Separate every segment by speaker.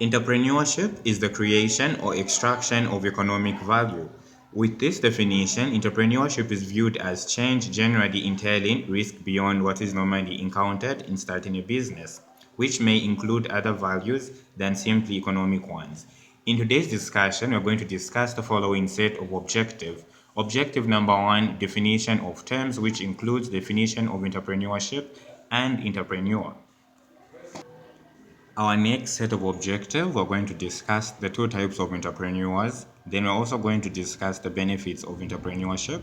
Speaker 1: Entrepreneurship is the creation or extraction of economic value. With this definition, entrepreneurship is viewed as change generally entailing risk beyond what is normally encountered in starting a business, which may include other values than simply economic ones. In today's discussion, we're going to discuss the following set of objectives. Objective number one, definition of terms, which includes definition of entrepreneurship and entrepreneur. Our next set of objectives, we're going to discuss the two types of entrepreneurs. Then we're also going to discuss the benefits of entrepreneurship.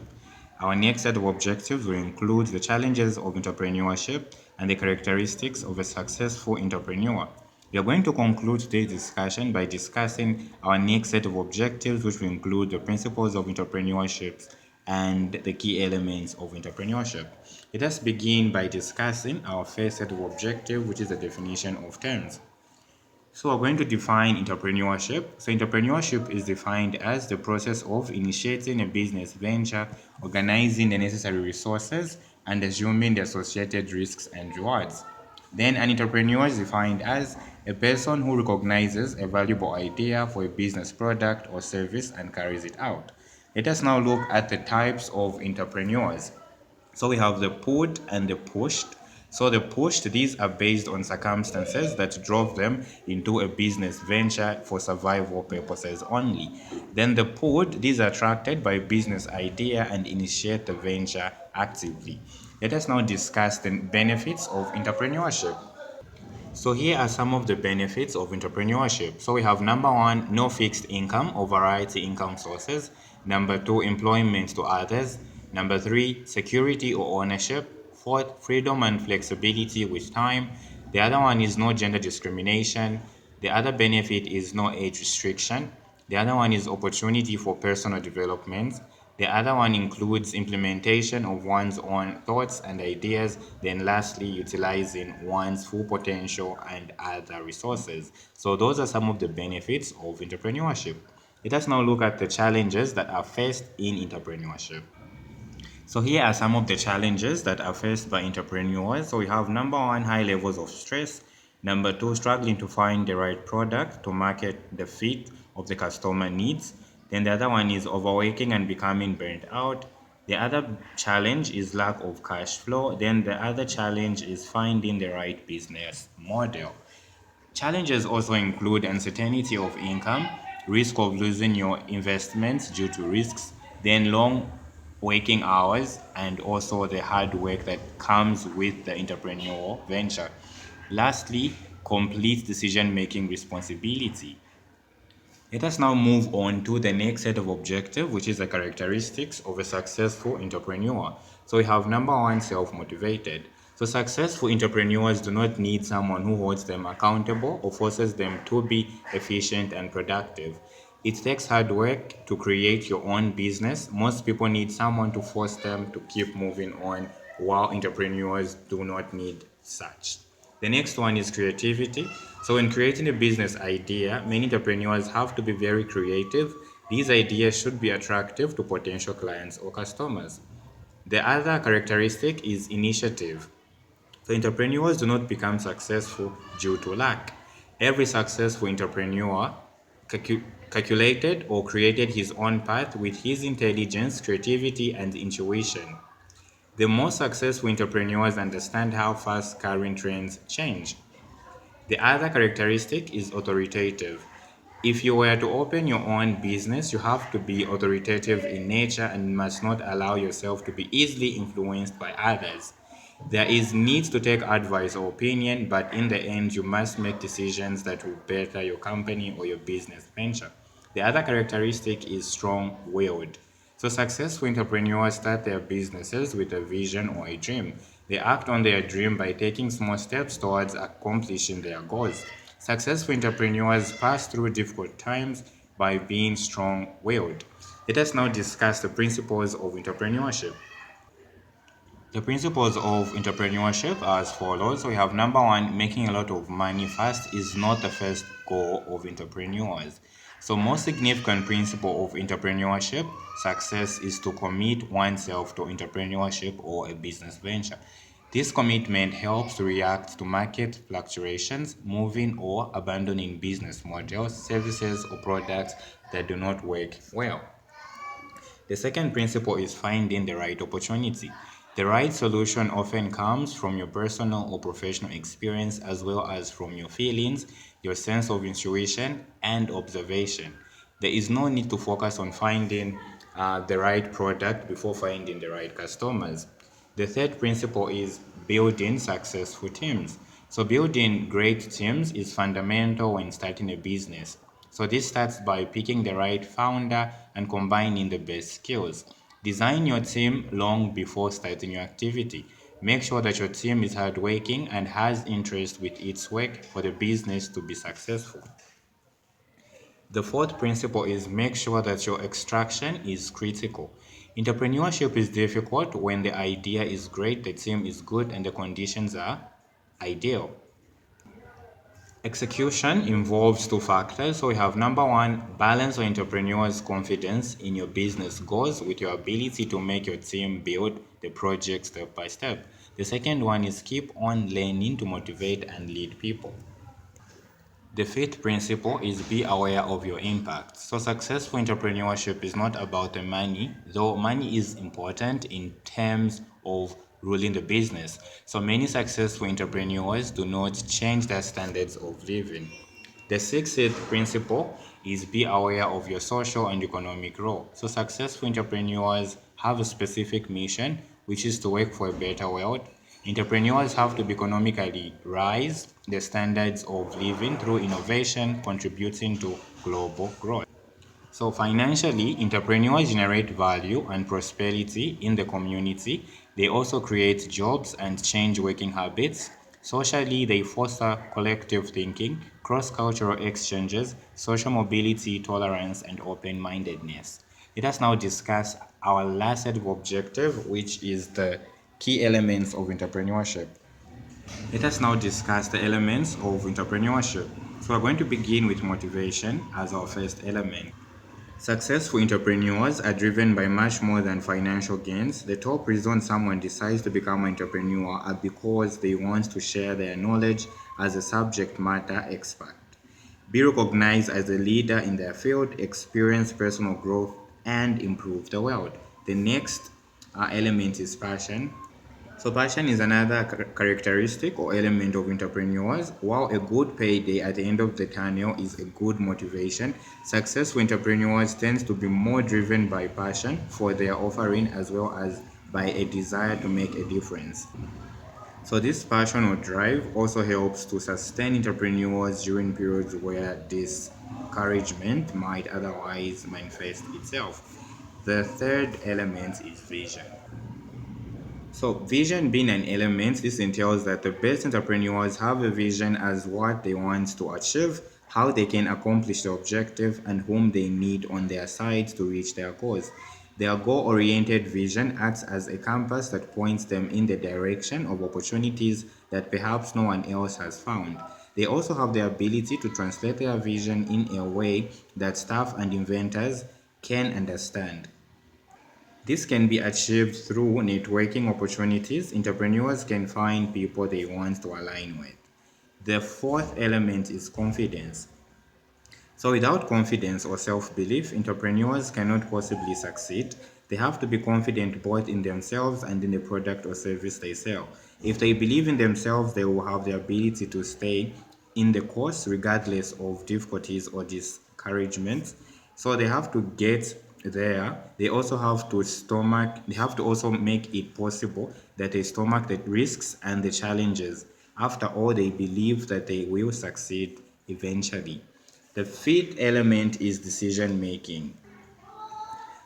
Speaker 1: Our next set of objectives will include the challenges of entrepreneurship and the characteristics of a successful entrepreneur. We are going to conclude today's discussion by discussing our next set of objectives, which will include the principles of entrepreneurship and the key elements of entrepreneurship. Let us begin by discussing our first set of objectives, which is the definition of terms. So we're going to define entrepreneurship. So entrepreneurship is defined as the process of initiating a business venture, organizing the necessary resources, and assuming the associated risks and rewards. Then an entrepreneur is defined as a person who recognizes a valuable idea for a business product or service and carries it out. Let us now look at the types of entrepreneurs. So we have the pulled and the pushed. So the pushed, these are based on circumstances that drove them into a business venture for survival purposes only. Then the pulled, these are attracted by business idea and initiate the venture actively. Let us now discuss the benefits of entrepreneurship. So here are some of the benefits of entrepreneurship. So we have number one, no fixed income or variety income sources. Number two, employment to others. Number three, security or ownership. Fourth, freedom and flexibility with time. The other one is no gender discrimination. The other benefit is no age restriction. The other one is opportunity for personal development. The other one includes implementation of one's own thoughts and ideas. Then lastly, utilizing one's full potential and other resources. So those are some of the benefits of entrepreneurship. Let us now look at the challenges that are faced in entrepreneurship. So here are some of the challenges that are faced by entrepreneurs. So we have number one, high levels of stress. Number two, struggling to find the right product to market the fit of the customer needs. Then the other one is overworking and becoming burnt out. The other challenge is lack of cash flow. Then the other challenge is finding the right business model. Challenges also include uncertainty of income, risk of losing your investments due to risks, then long working hours, and also the hard work that comes with the entrepreneurial venture. Lastly, complete decision making responsibility. Let us now move on to the next set of objectives, which is the characteristics of a successful entrepreneur. So we have number one, self-motivated. So successful entrepreneurs do not need someone who holds them accountable or forces them to be efficient and productive. It takes hard work to create your own business. Most people need someone to force them to keep moving on, while entrepreneurs do not need such. The next one is creativity. So, when creating a business idea, many entrepreneurs have to be very creative. These ideas should be attractive to potential clients or customers. The other characteristic is initiative. So, entrepreneurs do not become successful due to luck. Every successful entrepreneur calculated or created his own path with his intelligence, creativity, and intuition. The most successful entrepreneurs understand how fast current trends change. The other characteristic is authoritative. If you were to open your own business, you have to be authoritative in nature and must not allow yourself to be easily influenced by others. There is need to take advice or opinion, but in the end, you must make decisions that will better your company or your business venture. The other characteristic is strong willed. So, successful entrepreneurs start their businesses with a vision or a dream. They act on their dream by taking small steps towards accomplishing their goals. Successful entrepreneurs pass through difficult times by being strong willed. Let us now discuss the principles of entrepreneurship. The principles of entrepreneurship are as follows. So we have number one, making a lot of money fast is not the first goal of entrepreneurs. So most significant principle of entrepreneurship success is to commit oneself to entrepreneurship or a business venture. This commitment helps to react to market fluctuations, moving or abandoning business models, services, or products that do not work well. The second principle is finding the right opportunity. The right solution often comes from your personal or professional experience as well as from your feelings, your sense of intuition, and observation. There is no need to focus on finding the right product before finding the right customers. The third principle is building successful teams. So, building great teams is fundamental when starting a business. So, this starts by picking the right founder and combining the best skills. Design your team long before starting your activity. Make sure that your team is hardworking and has interest with its work for the business to be successful. The fourth principle is make sure that your extraction is critical. Entrepreneurship is difficult when the idea is great, the team is good, and the conditions are ideal. Execution involves two factors. So we have number one, balance your entrepreneur's confidence in your business goals with your ability to make your team build the project step by step. The second one is keep on learning to motivate and lead people. The fifth principle is be aware of your impact. So, successful entrepreneurship is not about the money, though money is important in terms of ruling the business. So, many successful entrepreneurs do not change their standards of living. The sixth principle is be aware of your social and economic role. So, successful entrepreneurs have a specific mission, which is to work for a better world. Entrepreneurs have to economically rise the standards of living through innovation, contributing to global growth. So financially, entrepreneurs generate value and prosperity in the community. They also create jobs and change working habits. Socially, they foster collective thinking, cross-cultural exchanges, social mobility, tolerance, and open-mindedness. Let us now discuss our last set of objective, which is the key elements of entrepreneurship. Let us now discuss the elements of entrepreneurship. So we're going to begin with motivation as our first element. Successful entrepreneurs are driven by much more than financial gains. The top reason someone decides to become an entrepreneur are because they want to share their knowledge as a subject matter expert, be recognized as a leader in their field, experience personal growth, and improve the world. The next element is passion. So passion is another characteristic or element of entrepreneurs. While a good payday at the end of the tunnel is a good motivation, successful entrepreneurs tend to be more driven by passion for their offering as well as by a desire to make a difference. So this passion or drive also helps to sustain entrepreneurs during periods where discouragement might otherwise manifest itself. The third element is vision. So, vision being an element, this entails that the best entrepreneurs have a vision as what they want to achieve, how they can accomplish the objective, and whom they need on their side to reach their goals. Their goal oriented vision acts as a compass that points them in the direction of opportunities that perhaps no one else has found. They also have the ability to translate their vision in a way that staff and inventors can understand. This can be achieved through networking opportunities. Entrepreneurs can find people they want to align with. The fourth element is confidence. So, without confidence or self belief, entrepreneurs cannot possibly succeed. They have to be confident both in themselves and in the product or service they sell. If they believe in themselves, they will have the ability to stay in the course regardless of difficulties or discouragements. So, they have to get there. They have to also make it possible that they stomach the risks and the challenges. After all, they believe that they will succeed eventually. The fifth element is decision making.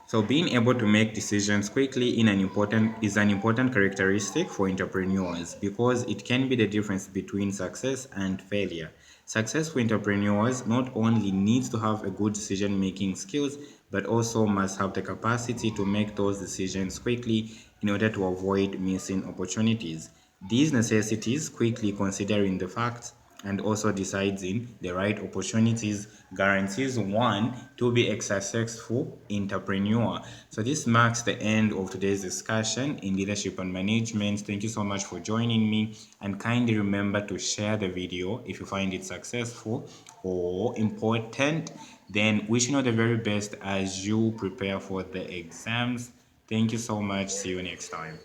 Speaker 1: So being able to make decisions quickly is an important characteristic for entrepreneurs because it can be the difference between success and failure. Successful entrepreneurs not only need to have a good decision making skills but also must have the capacity to make those decisions quickly in order to avoid missing opportunities. These necessities, quickly considering the facts, and also decides in the right opportunities, guarantees one to be a successful entrepreneur. So this marks the end of today's discussion in leadership and management. Thank you so much for joining me, and kindly remember to share the video if you find it successful or important. Then wishing you the very best as you prepare for the exams. Thank you so much. See you next time.